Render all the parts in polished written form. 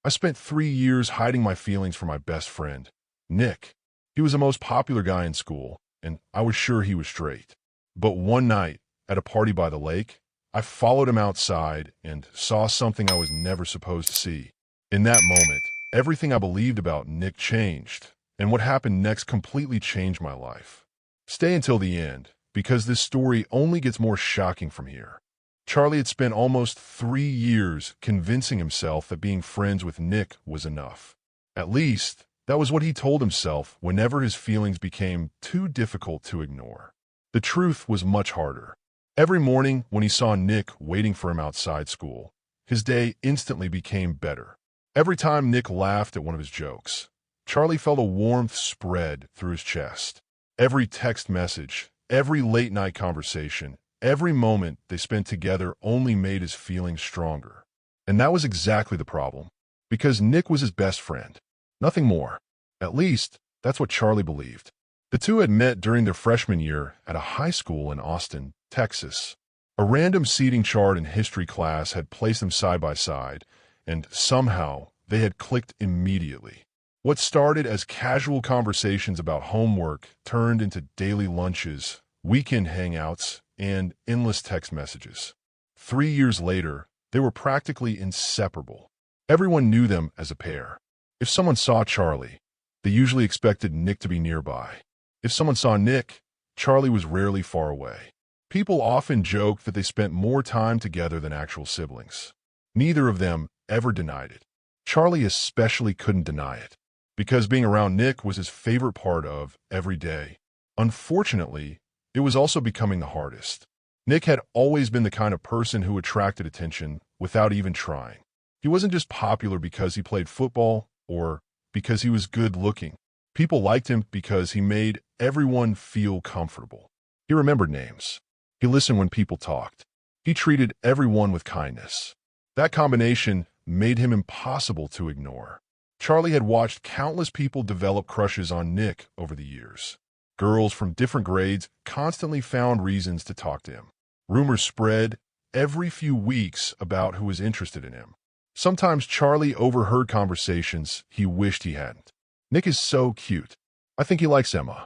I spent 3 years hiding my feelings from my best friend, Nick. He was the most popular guy in school, and I was sure he was straight. But one night, at a party by the lake, I followed him outside and saw something I was never supposed to see. In that moment, everything I believed about Nick changed, and what happened next completely changed my life. Stay until the end, because this story only gets more shocking from here. Charlie had spent almost 3 years convincing himself that being friends with Nick was enough. At least, that was what he told himself whenever his feelings became too difficult to ignore. The truth was much harder. Every morning when he saw Nick waiting for him outside school, his day instantly became better. Every time Nick laughed at one of his jokes, Charlie felt a warmth spread through his chest. Every text message, every late-night conversation, every moment they spent together only made his feelings stronger. And that was exactly the problem, because Nick was his best friend. Nothing more. At least, that's what Charlie believed. The two had met during their freshman year at a high school in Austin, Texas. A random seating chart in history class had placed them side by side, and somehow they had clicked immediately. What started as casual conversations about homework turned into daily lunches, weekend hangouts, and endless text messages. 3 years later, they were practically inseparable. Everyone knew them as a pair. If someone saw Charlie, they usually expected Nick to be nearby. If someone saw Nick, Charlie was rarely far away. People often joked that they spent more time together than actual siblings. Neither of them ever denied it. Charlie especially couldn't deny it, because being around Nick was his favorite part of every day. Unfortunately, it was also becoming the hardest. Nick had always been the kind of person who attracted attention without even trying. He wasn't just popular because he played football or because he was good-looking. People liked him because he made everyone feel comfortable. He remembered names. He listened when people talked. He treated everyone with kindness. That combination made him impossible to ignore. Charlie had watched countless people develop crushes on Nick over the years. Girls from different grades constantly found reasons to talk to him. Rumors spread every few weeks about who was interested in him. Sometimes Charlie overheard conversations he wished he hadn't. Nick is so cute. I think he likes Emma.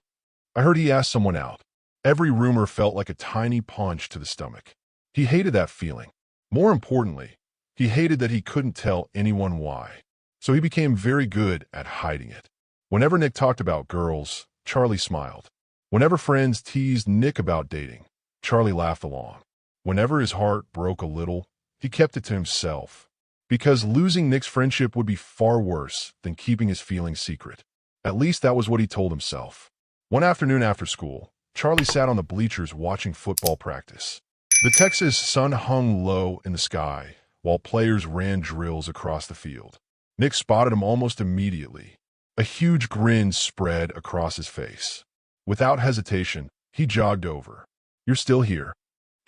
I heard he asked someone out. Every rumor felt like a tiny punch to the stomach. He hated that feeling. More importantly, he hated that he couldn't tell anyone why. So he became very good at hiding it. Whenever Nick talked about girls, Charlie smiled. Whenever friends teased Nick about dating, Charlie laughed along. Whenever his heart broke a little, he kept it to himself. Because losing Nick's friendship would be far worse than keeping his feelings secret. At least that was what he told himself. One afternoon after school, Charlie sat on the bleachers watching football practice. The Texas sun hung low in the sky while players ran drills across the field. Nick spotted him almost immediately. A huge grin spread across his face. Without hesitation, he jogged over. "You're still here."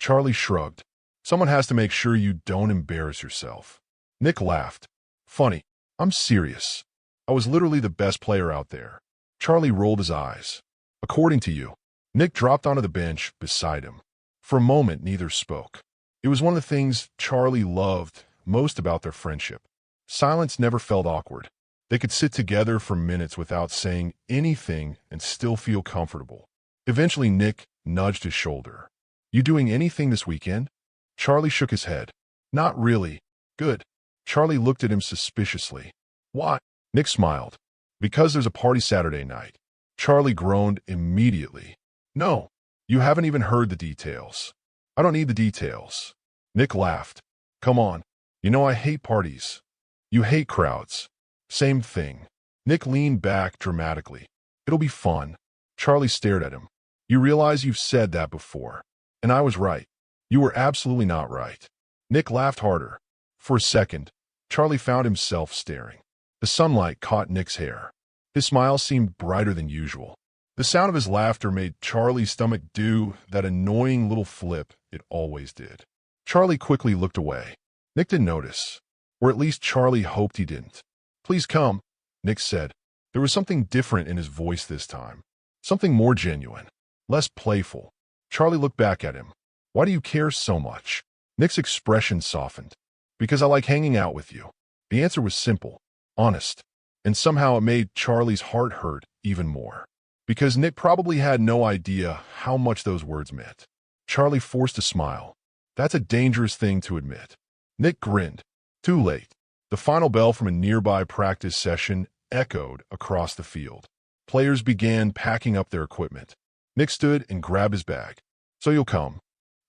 Charlie shrugged. "Someone has to make sure you don't embarrass yourself." Nick laughed. "Funny. I'm serious. I was literally the best player out there." Charlie rolled his eyes. "According to you." Nick dropped onto the bench beside him. For a moment, neither spoke. It was one of the things Charlie loved most about their friendship. Silence never felt awkward. They could sit together for minutes without saying anything and still feel comfortable. Eventually, Nick nudged his shoulder. "You doing anything this weekend?" Charlie shook his head. "Not really." "Good." Charlie looked at him suspiciously. "Why?" Nick smiled. "Because there's a party Saturday night." Charlie groaned immediately. "No, you haven't even heard the details." "I don't need the details." Nick laughed. "Come on. You know I hate parties. You hate crowds." "Same thing." Nick leaned back dramatically. "It'll be fun." Charlie stared at him. "You realize you've said that before. And I was right." "You were absolutely not right." Nick laughed harder. For a second, Charlie found himself staring. The sunlight caught Nick's hair. His smile seemed brighter than usual. The sound of his laughter made Charlie's stomach do that annoying little flip it always did. Charlie quickly looked away. Nick didn't notice. Or at least Charlie hoped he didn't. "Please come," Nick said. There was something different in his voice this time. Something more genuine. Less playful. Charlie looked back at him. "Why do you care so much?" Nick's expression softened. "Because I like hanging out with you." The answer was simple, honest, and somehow it made Charlie's heart hurt even more. Because Nick probably had no idea how much those words meant. Charlie forced a smile. That's a dangerous thing to admit. Nick grinned. Too late. The final bell from a nearby practice session echoed across the field. Players began packing up their equipment. Nick stood and grabbed his bag. So you'll come.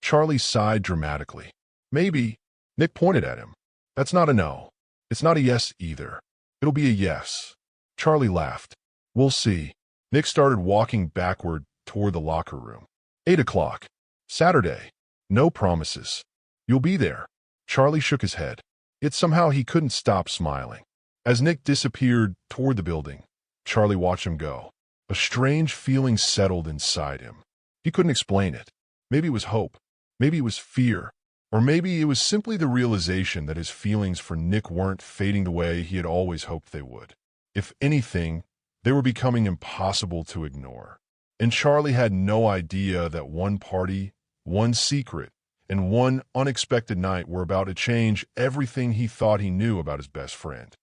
Charlie sighed dramatically. Maybe. Nick pointed at him. That's not a no. It's not a yes either. It'll be a yes. Charlie laughed. We'll see. Nick started walking backward toward the locker room. 8 o'clock. Saturday. No promises. You'll be there. Charlie shook his head. Yet somehow he couldn't stop smiling. As Nick disappeared toward the building, Charlie watched him go. A strange feeling settled inside him. He couldn't explain it. Maybe it was hope. Maybe it was fear. Or maybe it was simply the realization that his feelings for Nick weren't fading the way he had always hoped they would. If anything, they were becoming impossible to ignore. And Charlie had no idea that one party, one secret, and one unexpected night were about to change everything he thought he knew about his best friend.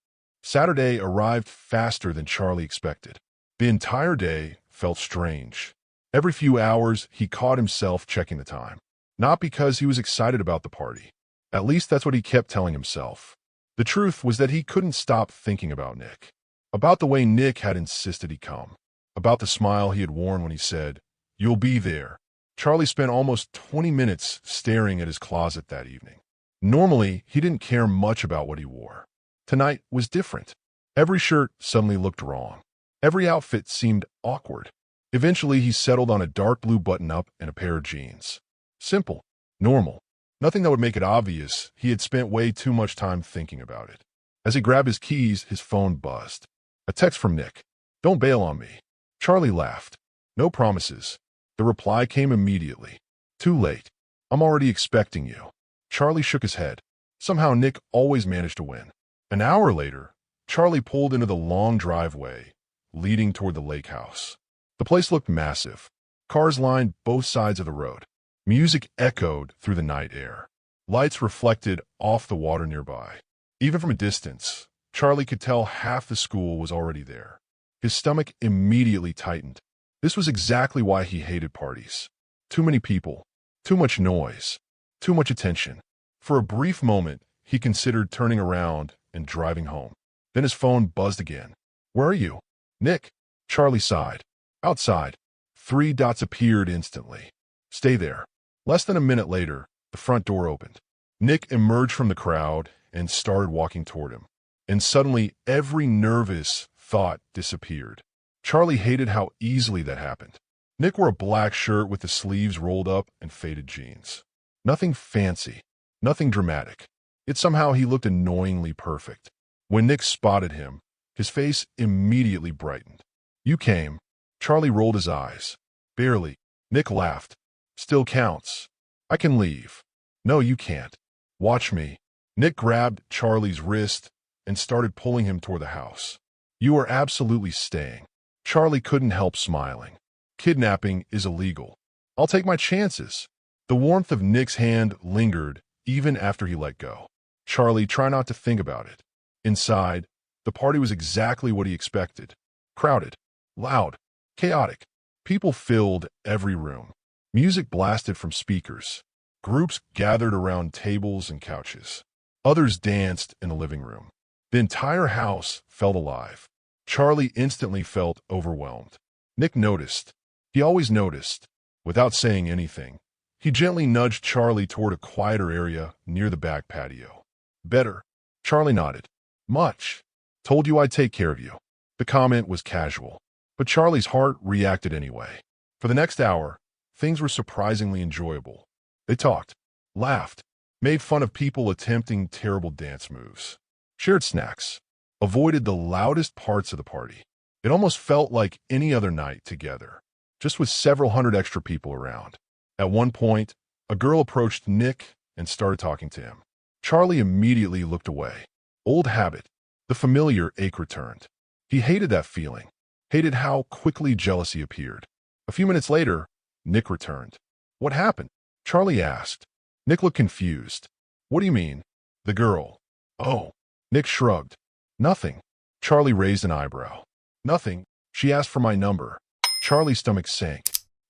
Saturday arrived faster than Charlie expected. The entire day felt strange. Every few hours, he caught himself checking the time. Not because he was excited about the party. At least that's what he kept telling himself. The truth was that he couldn't stop thinking about Nick. About the way Nick had insisted he come. About the smile he had worn when he said, "You'll be there." Charlie spent almost 20 minutes staring at his closet that evening. Normally, he didn't care much about what he wore. Tonight was different. Every shirt suddenly looked wrong. Every outfit seemed awkward. Eventually, he settled on a dark blue button-up and a pair of jeans. Simple. Normal. Nothing that would make it obvious he had spent way too much time thinking about it. As he grabbed his keys, his phone buzzed. A text from Nick. "Don't bail on me." Charlie laughed. "No promises." The reply came immediately. "Too late. I'm already expecting you." Charlie shook his head. Somehow Nick always managed to win. An hour later, Charlie pulled into the long driveway leading toward the lake house. The place looked massive. Cars lined both sides of the road. Music echoed through the night air. Lights reflected off the water nearby. Even from a distance, Charlie could tell half the school was already there. His stomach immediately tightened. This was exactly why he hated parties. Too many people, too much noise, too much attention. For a brief moment, he considered turning around and driving home. Then his phone buzzed again. "Where are you?" "Nick." Charlie sighed. Outside. 3 dots appeared instantly. "Stay there." Less than a minute later, the front door opened. Nick emerged from the crowd and started walking toward him. And suddenly, every nervous thought disappeared. Charlie hated how easily that happened. Nick wore a black shirt with the sleeves rolled up and faded jeans. Nothing fancy, nothing dramatic. Yet somehow he looked annoyingly perfect. When Nick spotted him, his face immediately brightened. "You came." Charlie rolled his eyes. "Barely." Nick laughed. "Still counts. I can leave." "No, you can't. Watch me." Nick grabbed Charlie's wrist and started pulling him toward the house. "You are absolutely staying." Charlie couldn't help smiling. "Kidnapping is illegal. I'll take my chances." The warmth of Nick's hand lingered even after he let go. Charlie tried not to think about it. Inside, the party was exactly what he expected. Crowded, loud, chaotic. People filled every room. Music blasted from speakers. Groups gathered around tables and couches. Others danced in the living room. The entire house felt alive. Charlie instantly felt overwhelmed. Nick noticed. He always noticed. Without saying anything, he gently nudged Charlie toward a quieter area near the back patio. "Better." Charlie nodded. "Much. Told you I'd take care of you." The comment was casual, but Charlie's heart reacted anyway. For the next hour, things were surprisingly enjoyable. They talked, laughed, made fun of people attempting terrible dance moves, shared snacks, avoided the loudest parts of the party. It almost felt like any other night together, just with several hundred extra people around. At one point, a girl approached Nick and started talking to him. Charlie immediately looked away. Old habit. The familiar ache returned. He hated that feeling, hated how quickly jealousy appeared. A few minutes later, Nick returned. "What happened?" Charlie asked. Nick looked confused. "What do you mean?" "The girl." "Oh." Nick shrugged. Nothing. Charlie raised an eyebrow. Nothing. She asked for my number. Charlie's stomach sank.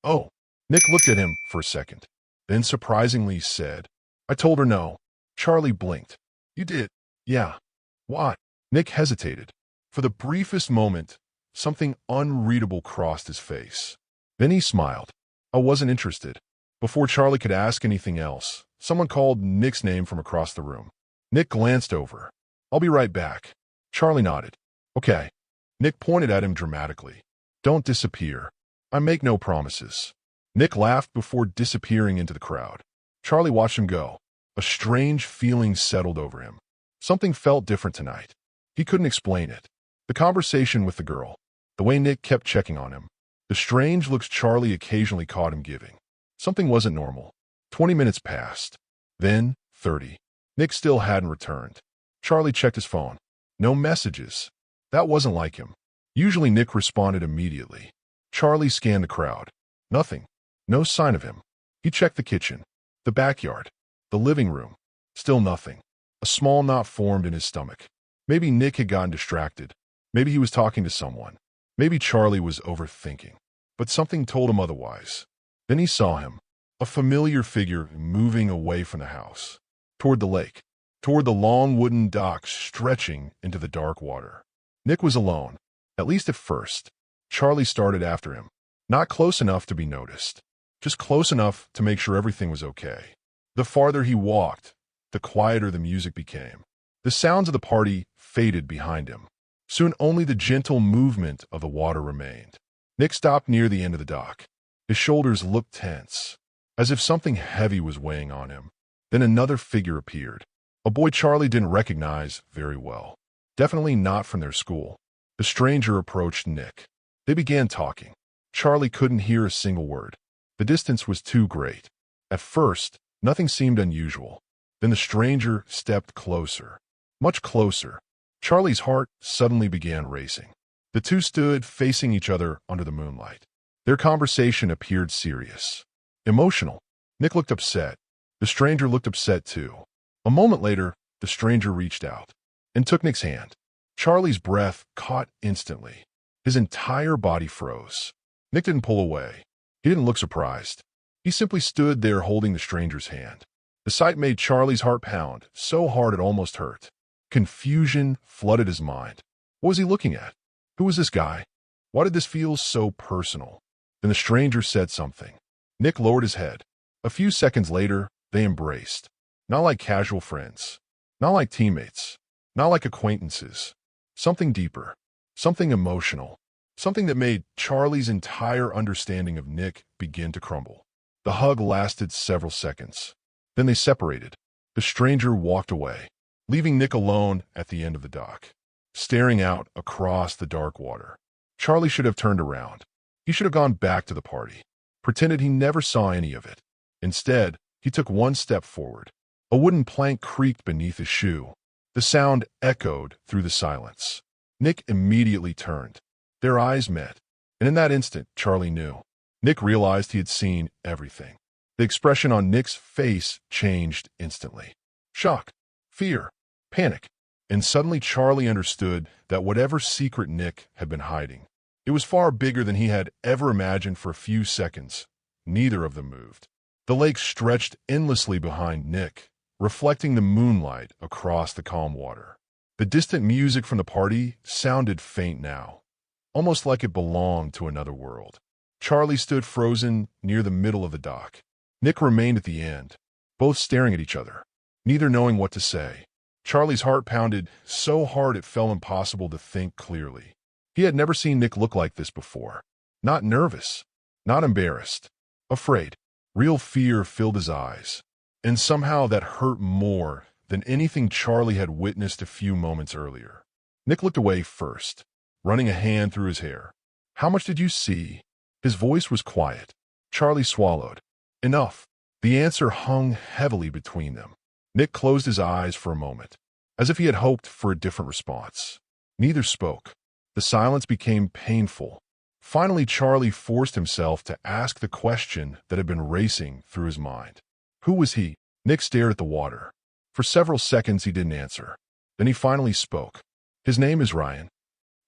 Oh. Nick looked at him for a second, then surprisingly said, I told her no. Charlie blinked. You did? Yeah. Why? Nick hesitated. For the briefest moment, something unreadable crossed his face. Then he smiled. I wasn't interested. Before Charlie could ask anything else, someone called Nick's name from across the room. Nick glanced over. I'll be right back. Charlie nodded. Okay. Nick pointed at him dramatically. Don't disappear. I make no promises. Nick laughed before disappearing into the crowd. Charlie watched him go. A strange feeling settled over him. Something felt different tonight. He couldn't explain it. The conversation with the girl, the way Nick kept checking on him, the strange looks Charlie occasionally caught him giving. Something wasn't normal. 20 minutes passed. Then, 30. Nick still hadn't returned. Charlie checked his phone. No messages. That wasn't like him. Usually Nick responded immediately. Charlie scanned the crowd. Nothing. No sign of him. He checked the kitchen, the backyard, the living room. Still nothing. A small knot formed in his stomach. Maybe Nick had gotten distracted. Maybe he was talking to someone. Maybe Charlie was overthinking. But something told him otherwise. Then he saw him, a familiar figure moving away from the house, toward the lake, toward the long wooden dock stretching into the dark water. Nick was alone, at least at first. Charlie started after him, not close enough to be noticed, just close enough to make sure everything was okay. The farther he walked, the quieter the music became. The sounds of the party faded behind him. Soon only the gentle movement of the water remained. Nick stopped near the end of the dock. His shoulders looked tense, as if something heavy was weighing on him. Then another figure appeared, a boy Charlie didn't recognize very well. Definitely not from their school. The stranger approached Nick. They began talking. Charlie couldn't hear a single word. The distance was too great. At first, nothing seemed unusual. Then the stranger stepped closer, much closer. Charlie's heart suddenly began racing. The two stood facing each other under the moonlight. Their conversation appeared serious, emotional. Nick looked upset. The stranger looked upset too. A moment later, the stranger reached out and took Nick's hand. Charlie's breath caught instantly. His entire body froze. Nick didn't pull away. He didn't look surprised. He simply stood there holding the stranger's hand. The sight made Charlie's heart pound so hard it almost hurt. Confusion flooded his mind. What was he looking at? Who was this guy? Why did this feel so personal? Then the stranger said something. Nick lowered his head. A few seconds later, they embraced. Not like casual friends. Not like teammates. Not like acquaintances. Something deeper. Something emotional. Something that made Charlie's entire understanding of Nick begin to crumble. The hug lasted several seconds. Then they separated. The stranger walked away, leaving Nick alone at the end of the dock, staring out across the dark water. Charlie should have turned around. He should have gone back to the party, pretended he never saw any of it. Instead, he took one step forward. A wooden plank creaked beneath his shoe. The sound echoed through the silence. Nick immediately turned. Their eyes met, and in that instant, Charlie knew. Nick realized he had seen everything. The expression on Nick's face changed instantly. Shock, fear, panic. And suddenly Charlie understood that whatever secret Nick had been hiding, it was far bigger than he had ever imagined. For a few seconds, neither of them moved. The lake stretched endlessly behind Nick, reflecting the moonlight across the calm water. The distant music from the party sounded faint now, almost like it belonged to another world. Charlie stood frozen near the middle of the dock. Nick remained at the end, both staring at each other, neither knowing what to say. Charlie's heart pounded so hard it felt impossible to think clearly. He had never seen Nick look like this before. Not nervous, not embarrassed, afraid. Real fear filled his eyes, and somehow that hurt more than anything Charlie had witnessed a few moments earlier. Nick looked away first, running a hand through his hair. How much did you see? His voice was quiet. Charlie swallowed. Enough. The answer hung heavily between them. Nick closed his eyes for a moment, as if he had hoped for a different response. Neither spoke. The silence became painful. Finally, Charlie forced himself to ask the question that had been racing through his mind. Who was he? Nick stared at the water. For several seconds he didn't answer. Then he finally spoke. His name is Ryan.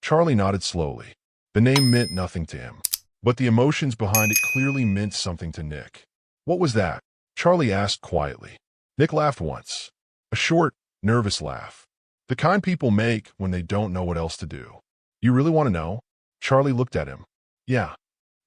Charlie nodded slowly. The name meant nothing to him, but the emotions behind it clearly meant something to Nick. What was that? Charlie asked quietly. Nick laughed once. A short, nervous laugh. The kind people make when they don't know what else to do. You really want to know? Charlie looked at him. Yeah.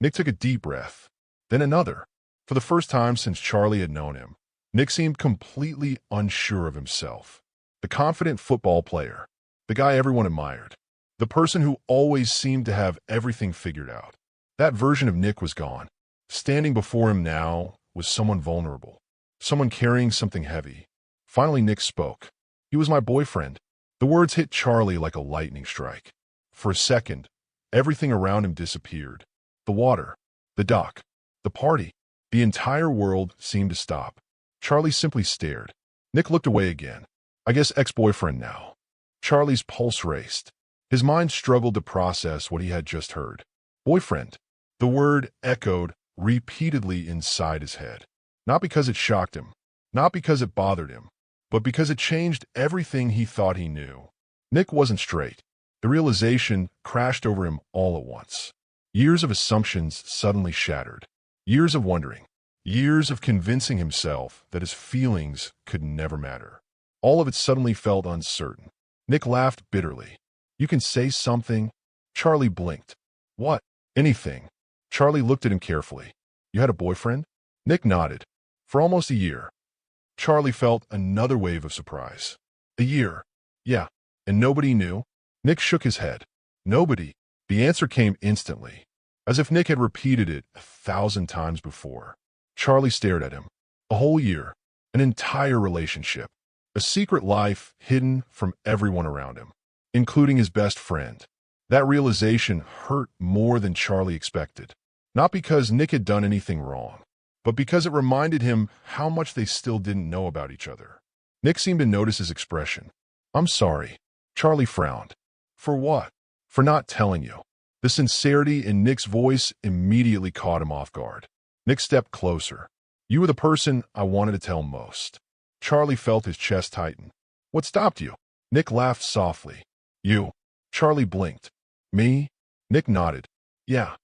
Nick took a deep breath. Then another. For the first time since Charlie had known him, Nick seemed completely unsure of himself. The confident football player. The guy everyone admired. The person who always seemed to have everything figured out. That version of Nick was gone. Standing before him now was someone vulnerable. Someone carrying something heavy. Finally, Nick spoke. He was my boyfriend. The words hit Charlie like a lightning strike. For a second, everything around him disappeared. The water, the dock, the party, the entire world seemed to stop. Charlie simply stared. Nick looked away again. I guess ex-boyfriend now. Charlie's pulse raced. His mind struggled to process what he had just heard. Boyfriend. The word echoed repeatedly inside his head. Not because it shocked him, not because it bothered him, but because it changed everything he thought he knew. Nick wasn't straight. The realization crashed over him all at once. Years of assumptions suddenly shattered. Years of wondering. Years of convincing himself that his feelings could never matter. All of it suddenly felt uncertain. Nick laughed bitterly. You can say something? Charlie blinked. What? Anything. Charlie looked at him carefully. You had a boyfriend? Nick nodded. For almost a year. Charlie felt another wave of surprise. A year. Yeah. And nobody knew? Nick shook his head. Nobody. The answer came instantly, as if Nick had repeated it 1,000 times before. Charlie stared at him. A whole year. An entire relationship. A secret life hidden from everyone around him, including his best friend. That realization hurt more than Charlie expected. Not because Nick had done anything wrong, but because it reminded him how much they still didn't know about each other. Nick seemed to notice his expression. I'm sorry. Charlie frowned. For what? For not telling you. The sincerity in Nick's voice immediately caught him off guard. Nick stepped closer. You were the person I wanted to tell most. Charlie felt his chest tighten. What stopped you? Nick laughed softly. You. Charlie blinked. Me? Nick nodded. Yeah.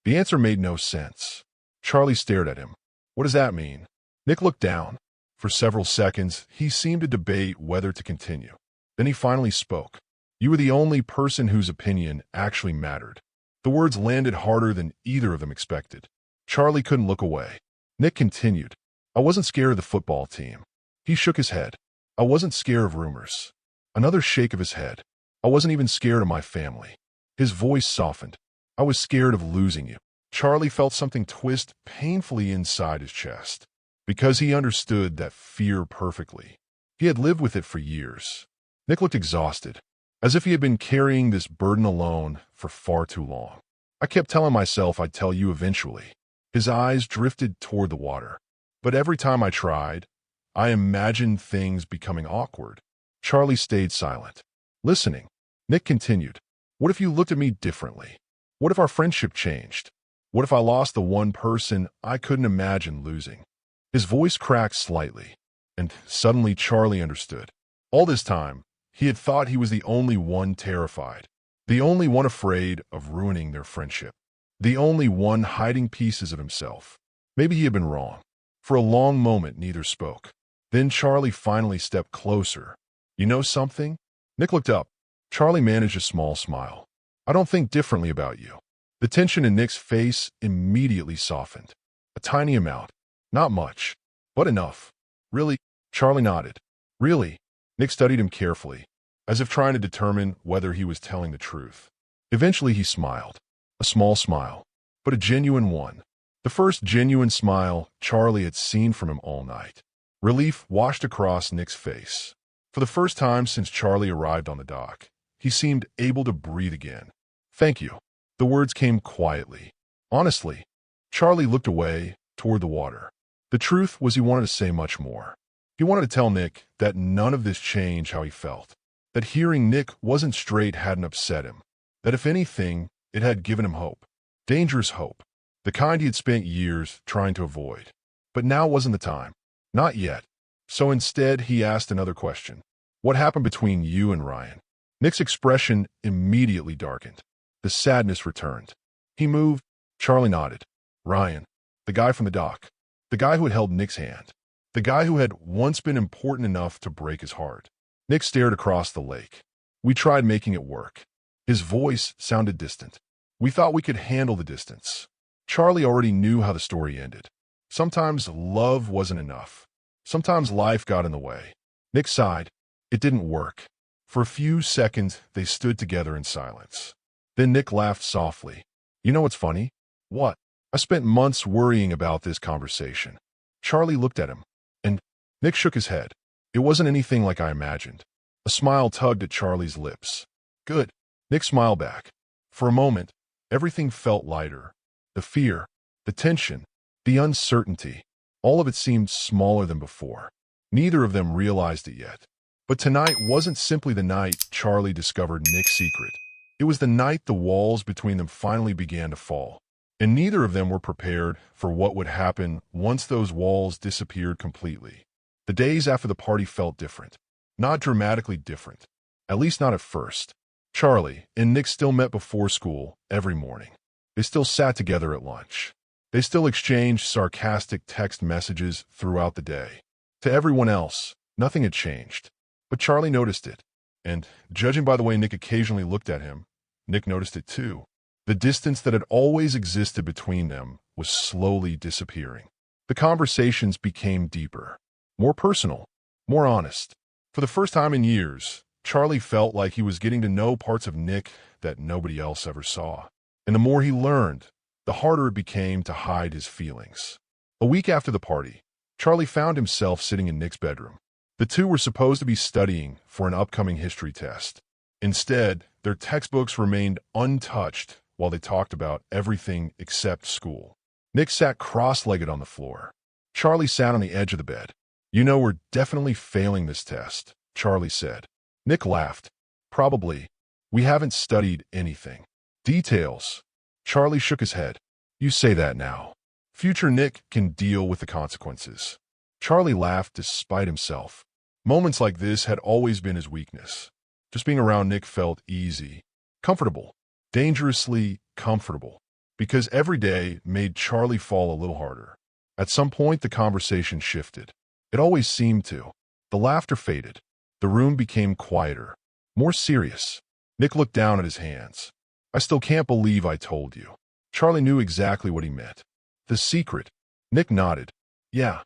The answer made no sense. Charlie stared at him. What does that mean? Nick looked down. For several seconds, he seemed to debate whether to continue. Then he finally spoke. You were the only person whose opinion actually mattered. The words landed harder than either of them expected. Charlie couldn't look away. Nick continued. I wasn't scared of the football team. He shook his head. I wasn't scared of rumors. Another shake of his head. I wasn't even scared of my family. His voice softened. I was scared of losing you. Charlie felt something twist painfully inside his chest, because he understood that fear perfectly. He had lived with it for years. Nick looked exhausted, as if he had been carrying this burden alone for far too long. I kept telling myself I'd tell you eventually. His eyes drifted toward the water. But every time I tried, I imagined things becoming awkward. Charlie stayed silent, listening. Nick continued. What if you looked at me differently? What if our friendship changed? What if I lost the one person I couldn't imagine losing? His voice cracked slightly, and suddenly Charlie understood. All this time, he had thought he was the only one terrified, the only one afraid of ruining their friendship, the only one hiding pieces of himself. Maybe he had been wrong. For a long moment, neither spoke. Then Charlie finally stepped closer. You know something? Nick looked up. Charlie managed a small smile. I don't think differently about you. The tension in Nick's face immediately softened. A tiny amount. Not much, but enough. Really? Charlie nodded. Really? Nick studied him carefully, as if trying to determine whether he was telling the truth. Eventually he smiled. A small smile, but a genuine one. The first genuine smile Charlie had seen from him all night. Relief washed across Nick's face. For the first time since Charlie arrived on the dock, he seemed able to breathe again. Thank you. The words came quietly. Honestly, Charlie looked away toward the water. The truth was he wanted to say much more. He wanted to tell Nick that none of this changed how he felt, that hearing Nick wasn't straight hadn't upset him, that if anything, it had given him hope. Dangerous hope. The kind he had spent years trying to avoid. But now wasn't the time. Not yet. So instead, he asked another question. What happened between you and Ryan? Nick's expression immediately darkened. The sadness returned. He moved. Charlie nodded. Ryan, the guy from the dock. The guy who had held Nick's hand. The guy who had once been important enough to break his heart. Nick stared across the lake. We tried making it work. His voice sounded distant. We thought we could handle the distance. Charlie already knew how the story ended. Sometimes love wasn't enough. Sometimes life got in the way. Nick sighed. It didn't work. For a few seconds, they stood together in silence. Then Nick laughed softly. You know what's funny? What? I spent months worrying about this conversation. Charlie looked at him, and Nick shook his head. It wasn't anything like I imagined. A smile tugged at Charlie's lips. Good. Nick smiled back. For a moment, everything felt lighter. The fear, the tension, the uncertainty, all of it seemed smaller than before. Neither of them realized it yet. But tonight wasn't simply the night Charlie discovered Nick's secret. It was the night the walls between them finally began to fall. And neither of them were prepared for what would happen once those walls disappeared completely. The days after the party felt different. Not dramatically different. At least not at first. Charlie and Nick still met before school every morning. They still sat together at lunch. They still exchanged sarcastic text messages throughout the day. To everyone else, nothing had changed. But Charlie noticed it. And, judging by the way Nick occasionally looked at him, Nick noticed it too. The distance that had always existed between them was slowly disappearing. The conversations became deeper, more personal, more honest. For the first time in years, Charlie felt like he was getting to know parts of Nick that nobody else ever saw. And the more he learned, the harder it became to hide his feelings. A week after the party, Charlie found himself sitting in Nick's bedroom. The two were supposed to be studying for an upcoming history test. Instead, their textbooks remained untouched while they talked about everything except school. Nick sat cross-legged on the floor. Charlie sat on the edge of the bed. You know, we're definitely failing this test, Charlie said. Nick laughed. Probably. We haven't studied anything. Details. Charlie shook his head. You say that now. Future Nick can deal with the consequences. Charlie laughed despite himself. Moments like this had always been his weakness. Just being around Nick felt easy, comfortable, dangerously comfortable, because every day made Charlie fall a little harder. At some point, the conversation shifted. It always seemed to. The laughter faded. The room became quieter, more serious. Nick looked down at his hands. I still can't believe I told you. Charlie knew exactly what he meant. The secret. Nick nodded. Yeah.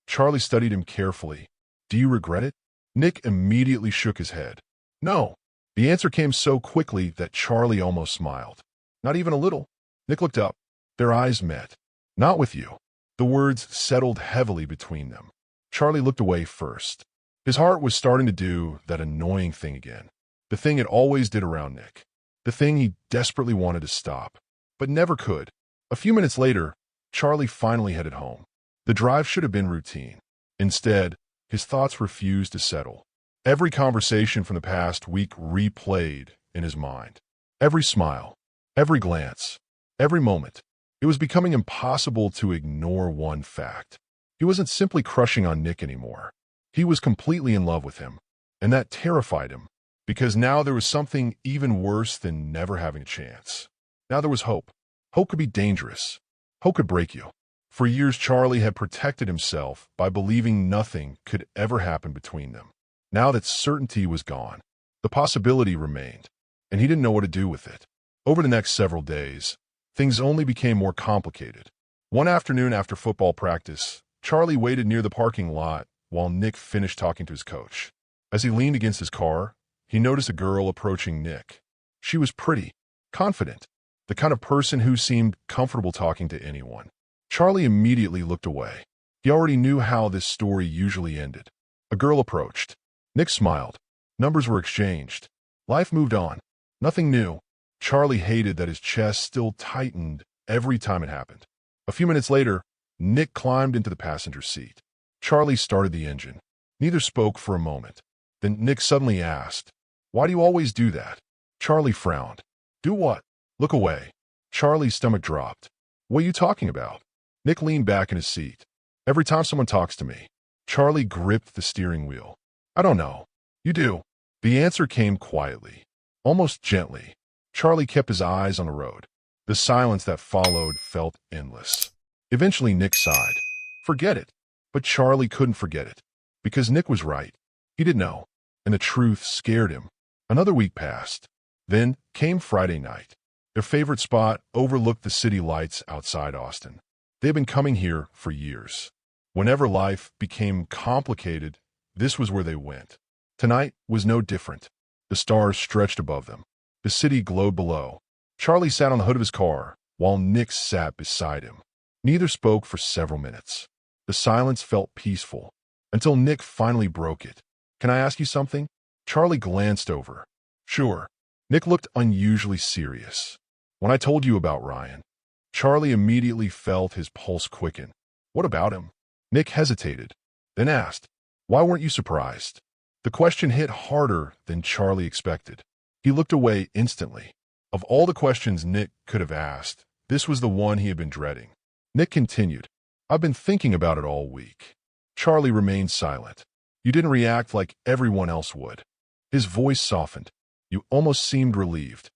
Charlie studied him carefully. Do you regret it? Nick immediately shook his head. No. The answer came so quickly that Charlie almost smiled. Not even a little. Nick looked up. Their eyes met. Not with you. The words settled heavily between them. Charlie looked away first. His heart was starting to do that annoying thing again. The thing it always did around Nick. The thing he desperately wanted to stop, but never could. A few minutes later, Charlie finally headed home. The drive should have been routine. Instead, his thoughts refused to settle. Every conversation from the past week replayed in his mind. Every smile, every glance, every moment. It was becoming impossible to ignore one fact. He wasn't simply crushing on Nick anymore. He was completely in love with him, and that terrified him, because now there was something even worse than never having a chance. Now there was hope. Hope could be dangerous. Hope could break you. For years, Charlie had protected himself by believing nothing could ever happen between them. Now that certainty was gone, the possibility remained, and he didn't know what to do with it. Over the next several days, things only became more complicated. One afternoon after football practice, Charlie waited near the parking lot while Nick finished talking to his coach. As he leaned against his car, he noticed a girl approaching Nick. She was pretty, confident, the kind of person who seemed comfortable talking to anyone. Charlie immediately looked away. He already knew how this story usually ended. A girl approached. Nick smiled. Numbers were exchanged. Life moved on. Nothing new. Charlie hated that his chest still tightened every time it happened. A few minutes later, Nick climbed into the passenger seat. Charlie started the engine. Neither spoke for a moment. Then Nick suddenly asked, "Why do you always do that?" Charlie frowned. "Do what?" "Look away." Charlie's stomach dropped. "What are you talking about?" Nick leaned back in his seat. "Every time someone talks to me." Charlie gripped the steering wheel. "I don't know. You do. The answer came quietly, almost gently. Charlie kept his eyes on the road. The silence that followed felt endless. Eventually, Nick sighed. Forget it. But Charlie couldn't forget it. Because Nick was right. He didn't know. And the truth scared him. Another week passed. Then came Friday night. Their favorite spot overlooked the city lights outside Austin. They had been coming here for years. Whenever life became complicated, this was where they went. Tonight was no different. The stars stretched above them. The city glowed below. Charlie sat on the hood of his car, while Nick sat beside him. Neither spoke for several minutes. The silence felt peaceful, until Nick finally broke it. Can I ask you something? Charlie glanced over. Sure. Nick looked unusually serious. When I told you about Ryan, Charlie immediately felt his pulse quicken. What about him? Nick hesitated, then asked, why weren't you surprised? The question hit harder than Charlie expected. He looked away instantly. Of all the questions Nick could have asked, this was the one he had been dreading. Nick continued, I've been thinking about it all week. Charlie remained silent. You didn't react like everyone else would. His voice softened. You almost seemed relieved.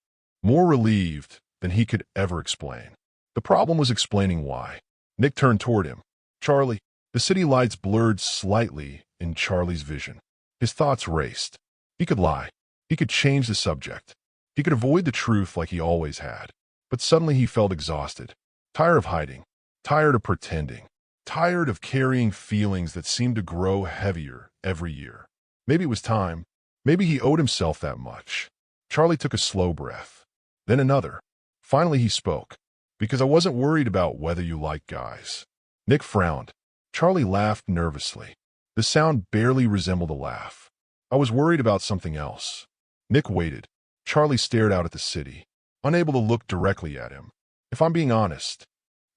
More relieved than he could ever explain. The problem was explaining why. Nick turned toward him. Charlie, the city lights blurred slightly in Charlie's vision. His thoughts raced. He could lie. He could change the subject. He could avoid the truth like he always had. But suddenly he felt exhausted. Tired of hiding. Tired of pretending. Tired of carrying feelings that seemed to grow heavier every year. Maybe it was time. Maybe he owed himself that much. Charlie took a slow breath. Then another. Finally he spoke. Because I wasn't worried about whether you like guys. Nick frowned. Charlie laughed nervously. The sound barely resembled a laugh. I was worried about something else. Nick waited. Charlie stared out at the city, unable to look directly at him. If I'm being honest,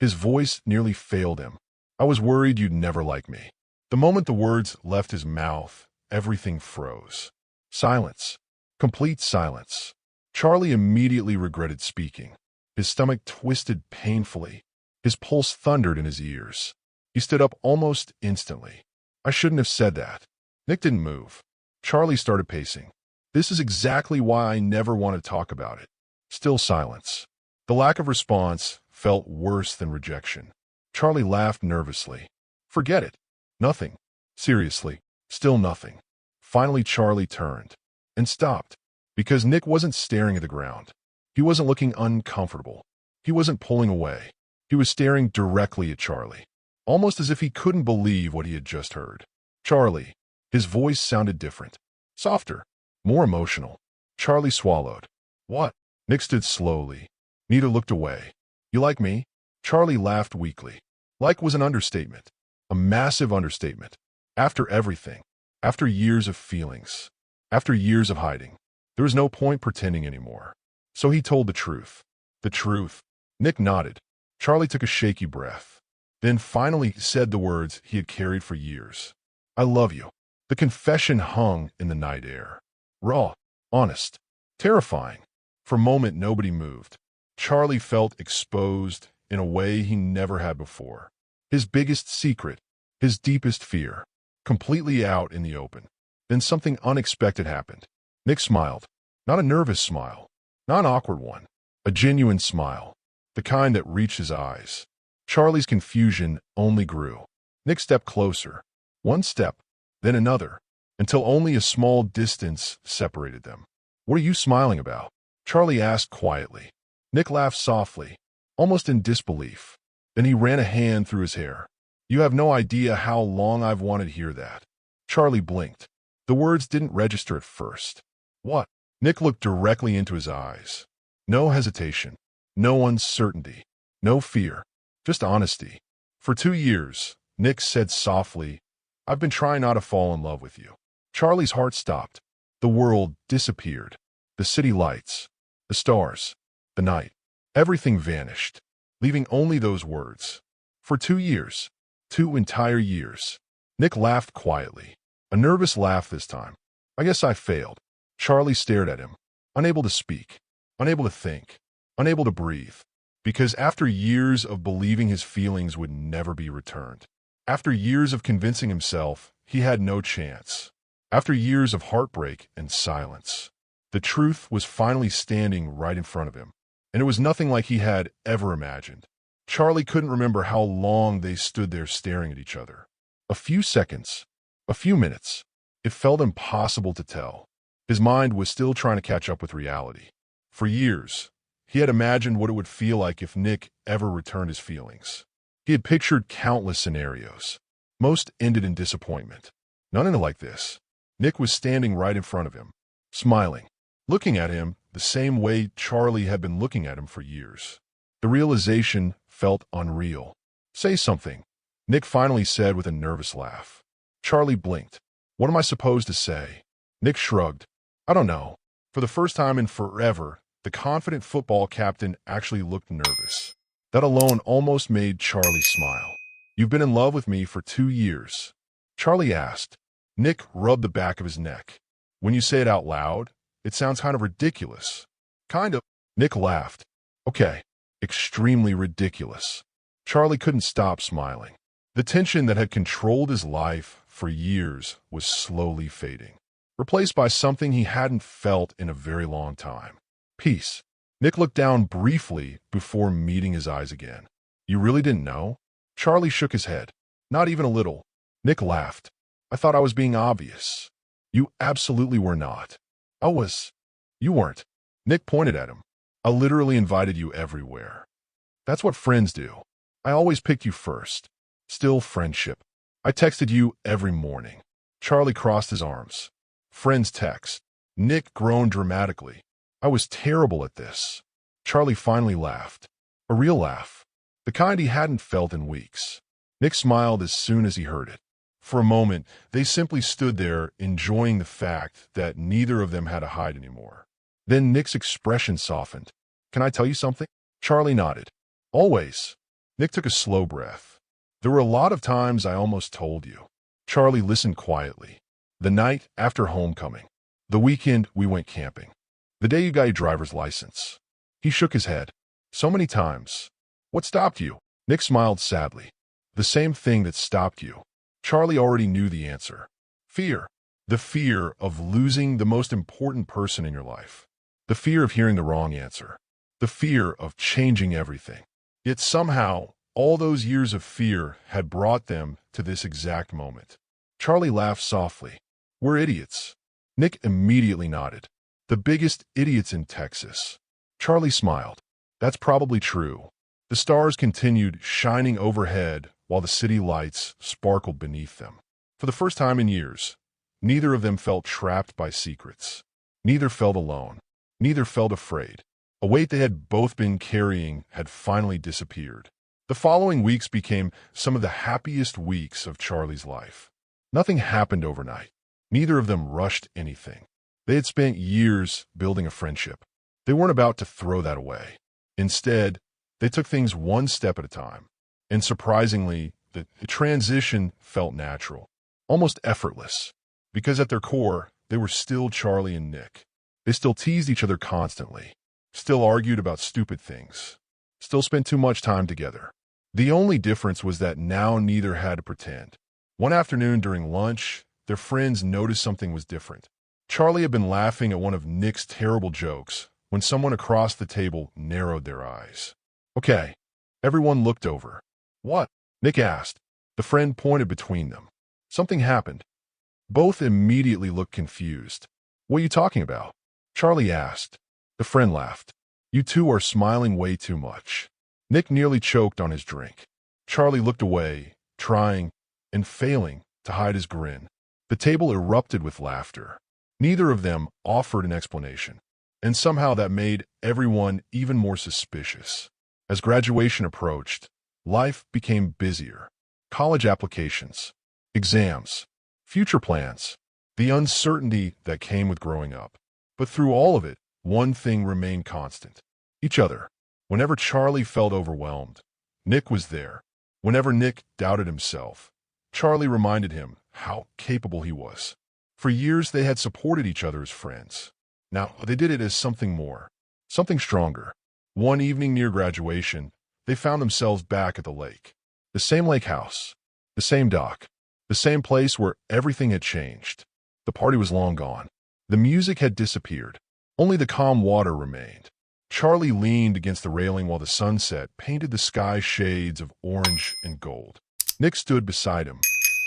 his voice nearly failed him. I was worried you'd never like me. The moment the words left his mouth, everything froze. Silence. Complete silence. Charlie immediately regretted speaking. His stomach twisted painfully. His pulse thundered in his ears. He stood up almost instantly. I shouldn't have said that. Nick didn't move. Charlie started pacing. This is exactly why I never want to talk about it. Still silence. The lack of response felt worse than rejection. Charlie laughed nervously. Forget it. Nothing. Seriously. Still nothing. Finally, Charlie turned and stopped because Nick wasn't staring at the ground. He wasn't looking uncomfortable. He wasn't pulling away. He was staring directly at Charlie, almost as if he couldn't believe what he had just heard. Charlie. His voice sounded different. Softer. More emotional. Charlie swallowed. What? Nick stood slowly. Neither looked away. You like me? Charlie laughed weakly. Like was an understatement. A massive understatement. After everything. After years of feelings. After years of hiding. There was no point pretending anymore. So he told the truth. The truth. Nick nodded. Charlie took a shaky breath. Then finally said the words he had carried for years. I love you. The confession hung in the night air. Raw. Honest. Terrifying. For a moment, nobody moved. Charlie felt exposed in a way he never had before. His biggest secret, his deepest fear, completely out in the open. Then something unexpected happened. Nick smiled. Not a nervous smile. Not an awkward one. A genuine smile. The kind that reached his eyes. Charlie's confusion only grew. Nick stepped closer. One step, then another, until only a small distance separated them. What are you smiling about? Charlie asked quietly. Nick laughed softly, almost in disbelief. Then he ran a hand through his hair. You have no idea how long I've wanted to hear that. Charlie blinked. The words didn't register at first. What? Nick looked directly into his eyes. No hesitation. No uncertainty. No fear. Just honesty. For 2 years, Nick said softly, I've been trying not to fall in love with you. Charlie's heart stopped. The world disappeared. The city lights. The stars. The night. Everything vanished, leaving only those words. For 2 years. 2 entire years. Nick laughed quietly. A nervous laugh this time. I guess I failed. Charlie stared at him, unable to speak, unable to think, unable to breathe. Because after years of believing his feelings would never be returned, after years of convincing himself he had no chance, After years of heartbreak and silence, the truth was finally standing right in front of him, and it was nothing like he had ever imagined. Charlie couldn't remember how long they stood there staring at each other. A few seconds, a few minutes. It felt impossible to tell. His mind was still trying to catch up with reality. For years, he had imagined what it would feel like if Nick ever returned his feelings. He had pictured countless scenarios. Most ended in disappointment. None ended like this. Nick was standing right in front of him, smiling, looking at him the same way Charlie had been looking at him for years. The realization felt unreal. "Say something," Nick finally said with a nervous laugh. Charlie blinked. "What am I supposed to say?" Nick shrugged. "I don't know." For the first time in forever, the confident football captain actually looked nervous. That alone almost made Charlie smile. "You've been in love with me for 2 years?" Charlie asked. Nick rubbed the back of his neck. "When you say it out loud, it sounds kind of ridiculous." "Kind of." Nick laughed. "Okay, extremely ridiculous." Charlie couldn't stop smiling. The tension that had controlled his life for years was slowly fading, replaced by something he hadn't felt in a very long time. Peace. Nick looked down briefly before meeting his eyes again. "You really didn't know?" Charlie shook his head. "Not even a little." Nick laughed. "I thought I was being obvious." "You absolutely were not." "I was." "You weren't." Nick pointed at him. "I literally invited you everywhere. That's what friends do. I always picked you first. Still friendship. I texted you every morning." Charlie crossed his arms. "Friends text." Nick groaned dramatically. "I was terrible at this." Charlie finally laughed. A real laugh. The kind he hadn't felt in weeks. Nick smiled as soon as he heard it. For a moment, they simply stood there, enjoying the fact that neither of them had to hide anymore. Then Nick's expression softened. "Can I tell you something?" Charlie nodded. "Always." Nick took a slow breath. "There were a lot of times I almost told you." Charlie listened quietly. "The night after homecoming. The weekend we went camping. The day you got your driver's license." He shook his head. "So many times." "What stopped you?" Nick smiled sadly. "The same thing that stopped you." Charlie already knew the answer. Fear. The fear of losing the most important person in your life. The fear of hearing the wrong answer. The fear of changing everything. Yet somehow, all those years of fear had brought them to this exact moment. Charlie laughed softly. "We're idiots." Nick immediately nodded. "The biggest idiots in Texas." Charlie smiled. "That's probably true." The stars continued shining overhead while the city lights sparkled beneath them. For the first time in years, neither of them felt trapped by secrets. Neither felt alone. Neither felt afraid. A weight they had both been carrying had finally disappeared. The following weeks became some of the happiest weeks of Charlie's life. Nothing happened overnight. Neither of them rushed anything. They had spent years building a friendship. They weren't about to throw that away. Instead, they took things one step at a time. And surprisingly, the transition felt natural, almost effortless, because at their core, they were still Charlie and Nick. They still teased each other constantly, still argued about stupid things, still spent too much time together. The only difference was that now neither had to pretend. One afternoon during lunch, their friends noticed something was different. Charlie had been laughing at one of Nick's terrible jokes when someone across the table narrowed their eyes. "Okay." Everyone looked over. "What?" Nick asked. The friend pointed between them. "Something happened." Both immediately looked confused. "What are you talking about?" Charlie asked. The friend laughed. "You two are smiling way too much." Nick nearly choked on his drink. Charlie looked away, trying and failing to hide his grin. The table erupted with laughter. Neither of them offered an explanation, and somehow that made everyone even more suspicious. As graduation approached, life became busier. College applications, exams, future plans, the uncertainty that came with growing up. But through all of it, one thing remained constant: each other. Whenever Charlie felt overwhelmed, Nick was there. Whenever Nick doubted himself, Charlie reminded him how capable he was. For years, they had supported each other as friends. Now, they did it as something more, something stronger. One evening near graduation, they found themselves back at the lake. The same lake house, the same dock, the same place where everything had changed. The party was long gone. The music had disappeared. Only the calm water remained. Charlie leaned against the railing while the sunset painted the sky shades of orange and gold. Nick stood beside him.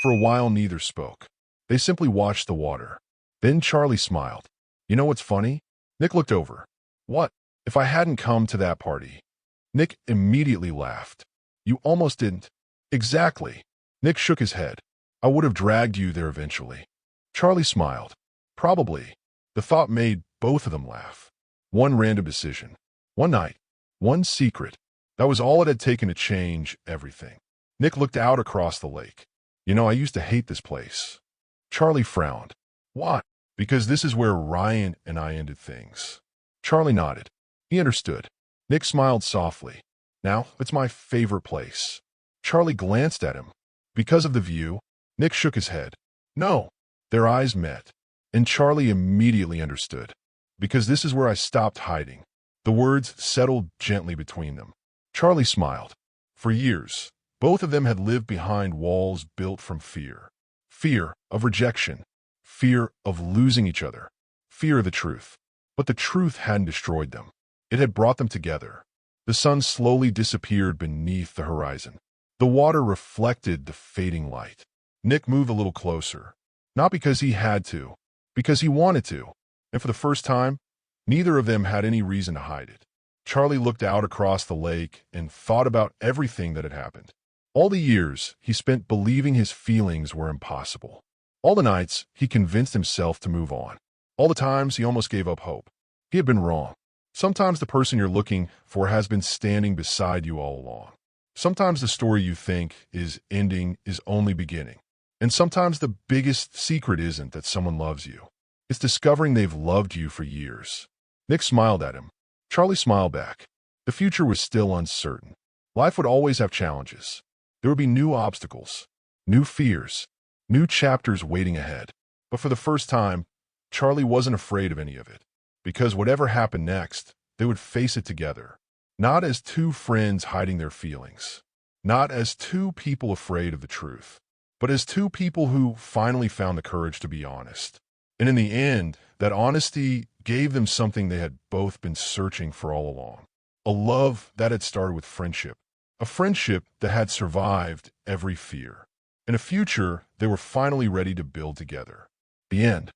For a while, neither spoke. They simply watched the water. Then Charlie smiled. You know what's funny? Nick looked over. What? If I hadn't come to that party? Nick immediately laughed. You almost didn't. Exactly. Nick shook his head. I would have dragged you there eventually. Charlie smiled. Probably. The thought made both of them laugh. One random decision. One night. One secret. That was all it had taken to change everything. Nick looked out across the lake. You know, I used to hate this place. Charlie frowned. Why? Because this is where Ryan and I ended things. Charlie nodded. He understood. Nick smiled softly. Now, it's my favorite place. Charlie glanced at him. Because of the view? Nick shook his head. No. Their eyes met. And Charlie immediately understood. Because this is where I stopped hiding. The words settled gently between them. Charlie smiled. For years, both of them had lived behind walls built from fear. Fear of rejection. Fear of losing each other. Fear of the truth. But the truth hadn't destroyed them. It had brought them together. The sun slowly disappeared beneath the horizon. The water reflected the fading light. Nick moved a little closer. Not because he had to, because he wanted to. And for the first time, neither of them had any reason to hide it. Charlie looked out across the lake and thought about everything that had happened. All the years he spent believing his feelings were impossible. All the nights he convinced himself to move on. All the times he almost gave up hope. He had been wrong. Sometimes the person you're looking for has been standing beside you all along. Sometimes the story you think is ending is only beginning. And sometimes the biggest secret isn't that someone loves you. It's discovering they've loved you for years. Nick smiled at him. Charlie smiled back. The future was still uncertain. Life would always have challenges. There would be new obstacles, new fears, new chapters waiting ahead. But for the first time, Charlie wasn't afraid of any of it. Because whatever happened next, they would face it together. Not as two friends hiding their feelings. Not as two people afraid of the truth. But as two people who finally found the courage to be honest. And in the end, that honesty gave them something they had both been searching for all along. A love that had started with friendship. A friendship that had survived every fear. And a future they were finally ready to build together. The end.